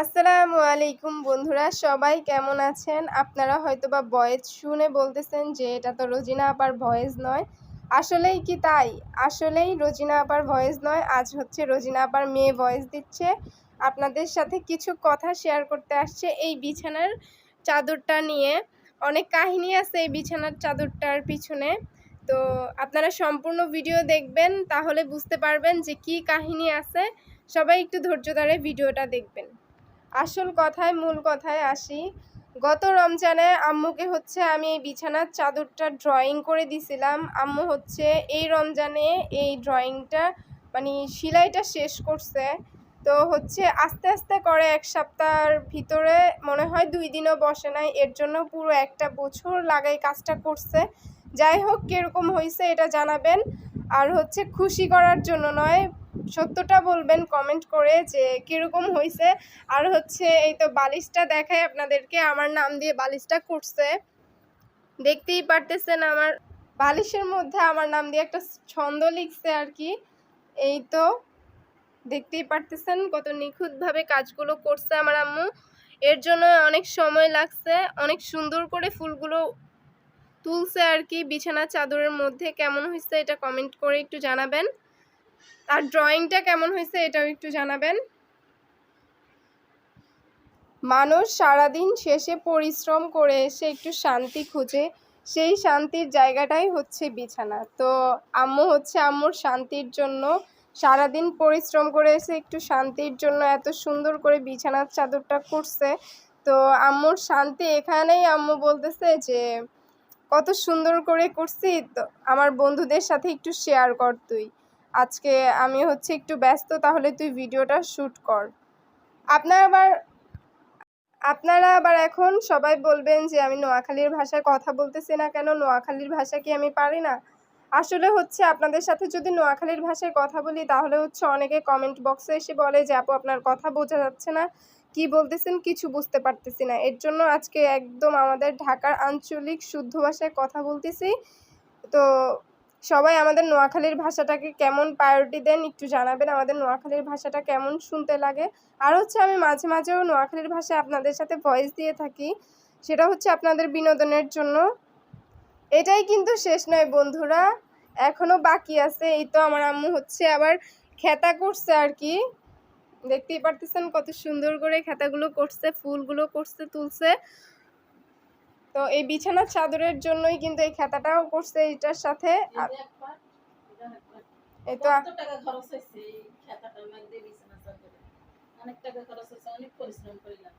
আসসালামু আলাইকুম বন্ধুরা, সবাই কেমন আছেন? আপনারা হয়তোবা ভয়েস শুনে বলতেছেন যে এটা তো রোজিনা আপার ভয়েস নয়। আসলেই কি তাই? আসলেই রোজিনা আপার ভয়েস নয়, আজ হচ্ছে রোজিনা আপার মেয়ে ভয়েস দিচ্ছে। আপনাদের সাথে কিছু কথা শেয়ার করতে আসছে এই বিছানার চাদরটা নিয়ে। অনেক কাহিনী আছে এই বিছানার চাদরটার পিছনে। তো আপনারা সম্পূর্ণ ভিডিও দেখবেন, তাহলে বুঝতে পারবেন যে কি কাহিনী আছে। সবাই একটু ধৈর্য ধরে ভিডিওটা দেখবেন। আসল কথায় মূল কথায় আসি। গত রমজানে আম্মুকে হচ্ছে আমি এই বিছানার চাদরটা ড্রয়িং করে দিছিলাম। আম্মু হচ্ছে এই রমজানে এই ড্রয়িংটা মানে সেলাইটা শেষ করছে। তো হচ্ছে আস্তে আস্তে করে এক সপ্তাহের ভিতরে মনে হয় 2 দিনও বসে নাই, এর জন্য পুরো একটা বছর লাগাই কাজটা করছে। যাই হোক, কীরকম হয়েছে এটা জানাবেন। আর হচ্ছে খুশি করার জন্য নয়, সত্যটা বলবেন কমেন্ট করে যে কীরকম হয়েছে। আর হচ্ছে এই তো বালিশটা দেখাই আপনাদেরকে, আমার নাম দিয়ে বালিশটা করছে। দেখতেই পারতেছেন আমার বালিশের মধ্যে আমার নাম দিয়ে একটা ছন্দ লিখছে আর কি। এই তো দেখতেই পারতেছেন কত নিখুঁতভাবে কাজগুলো করছে আমার আম্মু। এর জন্য অনেক সময় লাগছে, অনেক সুন্দর করে ফুলগুলো তুলছে আর কি। বিছানা চাদরের মধ্যে কেমন হয়েছে এটা কমেন্ট করে একটু জানাবেন। আর ড্রয়িংটা কেমন হয়েছে এটাও একটু জানাবেন। মানুষ সারাদিন শেষে পরিশ্রম করে এসে একটু শান্তি খুঁজে, সেই শান্তির জায়গাটাই হচ্ছে বিছানা। তো আম্মু হচ্ছে আম্মুর শান্তির জন্য সারাদিন পরিশ্রম করে এসে একটু শান্তির জন্য এত সুন্দর করে বিছানার চাদরটা করছে। তো আম্মুর শান্তি এখানেই। আম্মু বলতেছে যে কত সুন্দর করে করছি, তো আমার বন্ধুদের সাথে একটু শেয়ার কর তুই। আজকে আমি হচ্ছে একটু ব্যস্ত, তাহলে তুই ভিডিওটা শ্যুট কর। আপনারা আবার এখন সবাই বলবেন যে আমি নোয়াখালীর ভাষায় কথা বলতেছি না কেন, নোয়াখালীর ভাষা কি আমি পারি না? আসলে হচ্ছে আপনাদের সাথে যদি নোয়াখালীর ভাষায় কথা বলি তাহলে হচ্ছে অনেকে কমেন্ট বক্সে এসে বলে যে আপু আপনার কথা বোঝা যাচ্ছে না, কি বলতেছেন কিছু বুঝতে পারতেছি না। এর জন্য আজকে একদম আমাদের ঢাকার আঞ্চলিক শুদ্ধ ভাষায় কথা বলতেছি। তো সবাই আমাদের নোয়াখালীর ভাষাটাকে কেমন প্রায়োরিটি দেন একটু জানাবেন, আমাদের নোয়াখালীর ভাষাটা কেমন শুনতে লাগে। আর হচ্ছে আমি মাঝে মাঝেও নোয়াখালীর ভাষায় আপনাদের সাথে ভয়েস দিয়ে থাকি, সেটা হচ্ছে আপনাদের বিনোদনের জন্য। এটাই কিন্তু শেষ নয় বন্ধুরা, এখনো বাকি আছে। এই তো আমার আম্মু হচ্ছে আবার খেতা করছে আর কি। দেখতেই পারতেছেন কত সুন্দর করে খেতাগুলো করছে, ফুলগুলো করছে, তুলছে। তো এই বিছানার চাদরের জন্যই কিন্তু এই খেতাটাও করছে এটার সাথে। এই তো টাকা খরচ হয়েছে এই খেতাটার মধ্যে বিছানা চাদরে, অনেক টাকা খরচ হয়েছে, অনেক পরিশ্রম করলাম।